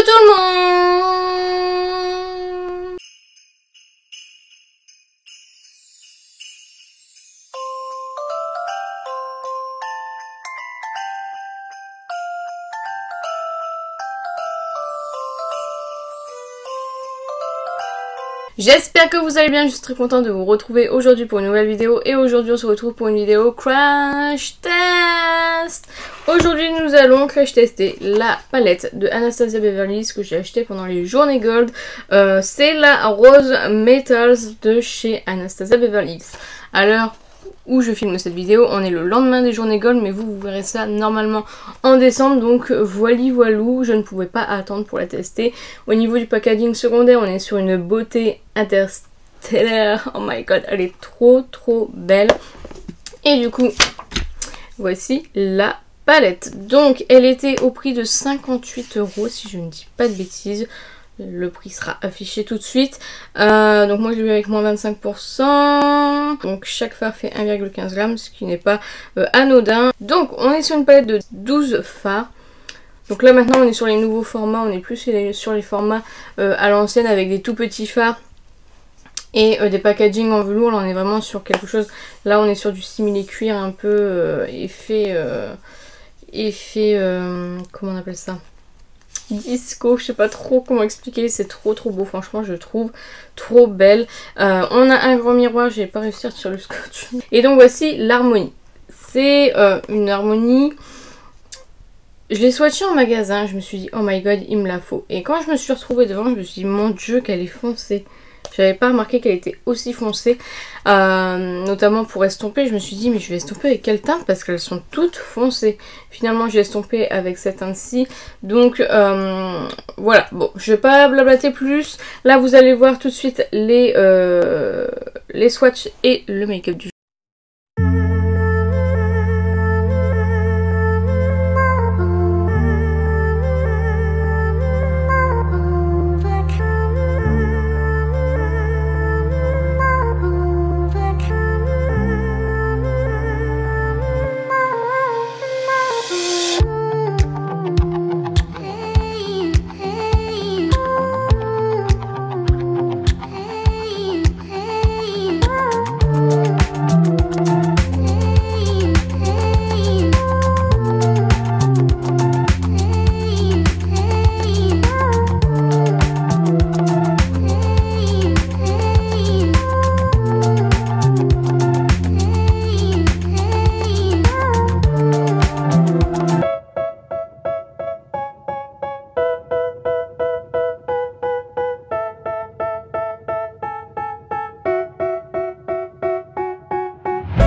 tout le monde! J'espère que vous allez bien, je suis très contente de vous retrouver aujourd'hui pour une nouvelle vidéo et aujourd'hui on se retrouve pour une vidéo crash test. Aujourd'hui nous allons crash tester la palette de Anastasia Beverly Hills que j'ai acheté pendant les journées gold. C'est la Rose Metals de chez Anastasia Beverly Hills. À l'heure où je filme cette vidéo, on est le lendemain des journées gold, mais vous verrez ça normalement en décembre, donc voilou, je ne pouvais pas attendre pour la tester. Au niveau du packaging secondaire, on est sur une beauté interstellaire, oh my god, elle est trop belle. Et du coup, voici la palette. Donc elle était au prix de 58 € si je ne dis pas de bêtises. Le prix sera affiché tout de suite. Donc moi je l'ai eu avec moins 25%. Donc chaque fard fait 1,15 g, ce qui n'est pas anodin. Donc on est sur une palette de 12 fards. Donc là maintenant on est sur les nouveaux formats. On est plus sur les formats à l'ancienne avec des tout petits fards. Et des packaging en velours. Là on est vraiment sur quelque chose. Là on est sur du simili cuir un peu effet comment on appelle ça, disco, je sais pas trop comment expliquer, c'est trop beau, franchement je trouve trop belle. On a un grand miroir, j'ai pas réussi à retirer le scotch. Et donc voici l'harmonie. C'est une harmonie, je l'ai swatchée en magasin, je me suis dit oh my god il me la faut. Et quand je me suis retrouvée devant, je me suis dit mon dieu qu'elle est foncée. J'avais pas remarqué qu'elle était aussi foncée, notamment pour estomper. Je me suis dit mais je vais estomper avec quelle teinte parce qu'elles sont toutes foncées. Finalement j'ai estompé avec cette teinte-ci. Donc voilà, bon je vais pas blablater plus. Là vous allez voir tout de suite les swatchs et le make-up du jour.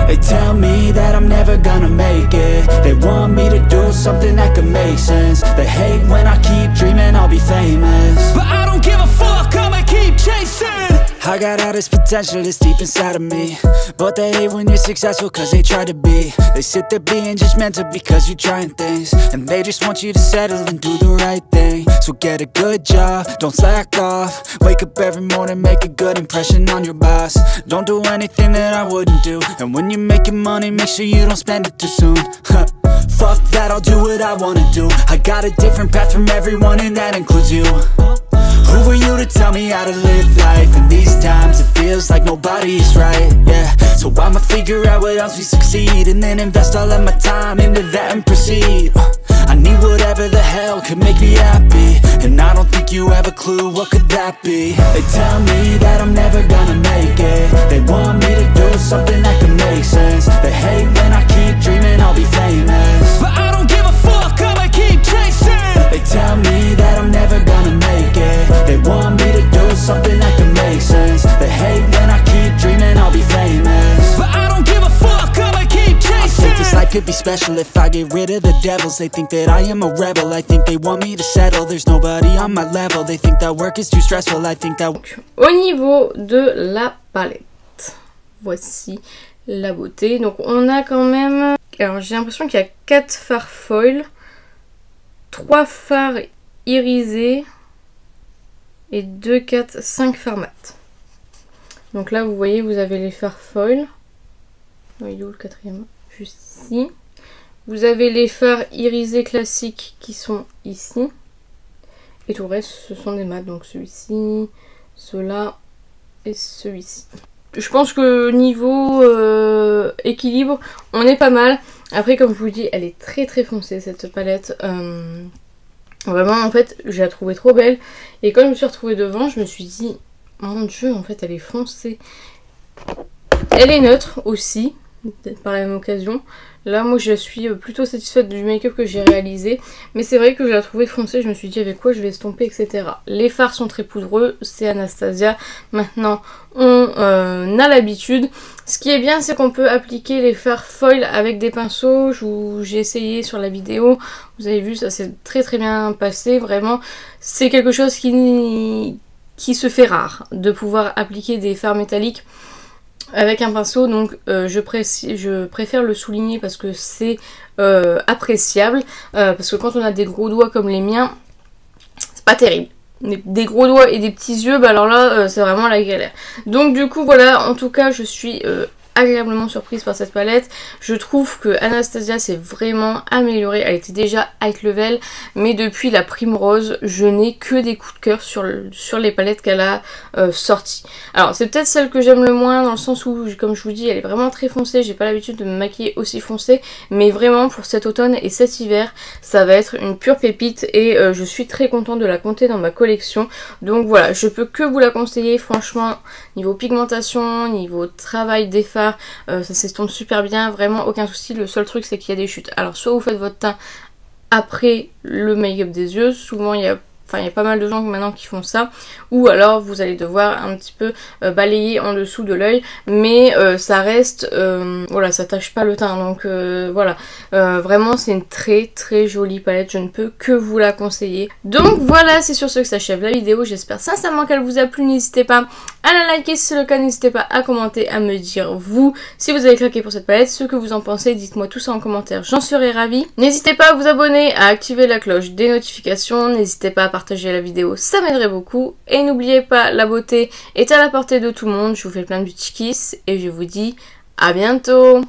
They tell me that I'm never gonna make it. They want me to do something that could make sense. They hate when I keep dreaming I'll be famous, but I don't give a fuck, I'ma keep chasing. I got all this potential that's deep inside of me, but they hate when you're successful cause they try to be. They sit there being judgmental because you're trying things, and they just want you to settle and do the right thing. So get a good job, don't slack off. Wake up every morning, make a good impression on your boss. Don't do anything that I wouldn't do, and when you're making money, make sure you don't spend it too soon. Fuck that, I'll do what I wanna do. I got a different path from everyone and that includes you. Who are you to tell me how to live life? In these times it feels like nobody's right, yeah. So I'ma figure out what else we succeed, and then invest all of my time into that and proceed. I need whatever the hell could make me happy, and I don't think you have a clue what could that be. They tell me that I'm never gonna make it. They want me to do something that could make sense. They hate when I keep dreaming I'll be famous, but I don't give a fuck, I'ma keep chasing. They tell me that I'm never gonna make it. They want me to do something that can make sense. They hate when I keep dreaming I'll be famous, but I don't give a fuck, I'ma keep chasing. I think this life could be special if I get rid of the devils. They think that I am a rebel, I think they want me to settle. There's nobody on my level, they think that work is too stressful. I think that... Au niveau de la palette, voici la beauté. Donc on a quand même... Alors j'ai l'impression qu'il y a 4 fards foil, 3 fards irisés et 2, 4, 5 fards mat. Donc là vous voyez, vous avez les fards foil. Oh, il est où le quatrième? Juste ici. Vous avez les fards irisés classiques qui sont ici. Et tout le reste ce sont des mats, donc celui-ci, ceux-là et celui-ci. Je pense que niveau équilibre, on est pas mal. Après, comme je vous dis, elle est très très foncée cette palette. Vraiment, en fait, je la trouvais trop belle. Et quand je me suis retrouvée devant, je me suis dit, mon dieu, en fait, elle est foncée. Elle est neutre aussi, par la même occasion. Là, moi, je suis plutôt satisfaite du make-up que j'ai réalisé. Mais c'est vrai que je la trouvais foncée. Je me suis dit avec quoi je vais estomper, etc. Les fards sont très poudreux. C'est Anastasia. Maintenant, on a l'habitude. Ce qui est bien, c'est qu'on peut appliquer les fards foil avec des pinceaux. J'ai essayé sur la vidéo. Vous avez vu, ça s'est très très bien passé. Vraiment, c'est quelque chose qui se fait rare. De pouvoir appliquer des fards métalliques avec un pinceau, donc je préfère le souligner parce que c'est appréciable, parce que quand on a des gros doigts comme les miens, c'est pas terrible. Des gros doigts et des petits yeux, bah alors là c'est vraiment la galère. Donc du coup voilà, en tout cas je suis agréablement surprise par cette palette. Je trouve que Anastasia s'est vraiment améliorée. Elle était déjà high level, mais depuis la Primrose, je n'ai que des coups de cœur sur les palettes qu'elle a sorties. Alors c'est peut-être celle que j'aime le moins, dans le sens où, comme je vous dis, elle est vraiment très foncée. J'ai pas l'habitude de me maquiller aussi foncée, mais vraiment pour cet automne et cet hiver, ça va être une pure pépite et je suis très contente de la compter dans ma collection. Donc voilà, je peux que vous la conseiller. Franchement, niveau pigmentation, niveau travail des fards, ça s'estompe super bien, vraiment aucun souci. Le seul truc c'est qu'il y a des chutes. Alors soit vous faites votre teint après le make-up des yeux, souvent il y a pas mal de gens maintenant qui font ça, ou alors vous allez devoir un petit peu balayer en dessous de l'œil, mais ça reste, voilà, ça tâche pas le teint, donc voilà, vraiment c'est une très très jolie palette, je ne peux que vous la conseiller. Donc voilà, c'est sur ce que s'achève la vidéo, j'espère sincèrement qu'elle vous a plu. N'hésitez pas à la liker si c'est le cas, n'hésitez pas à commenter, à me dire vous si vous avez craqué pour cette palette, ce que vous en pensez, dites-moi tout ça en commentaire, j'en serai ravie. N'hésitez pas à vous abonner, à activer la cloche des notifications, n'hésitez pas à partager la vidéo, ça m'aiderait beaucoup. Et n'oubliez pas, la beauté est à la portée de tout le monde. Je vous fais plein de petits kisses et je vous dis à bientôt.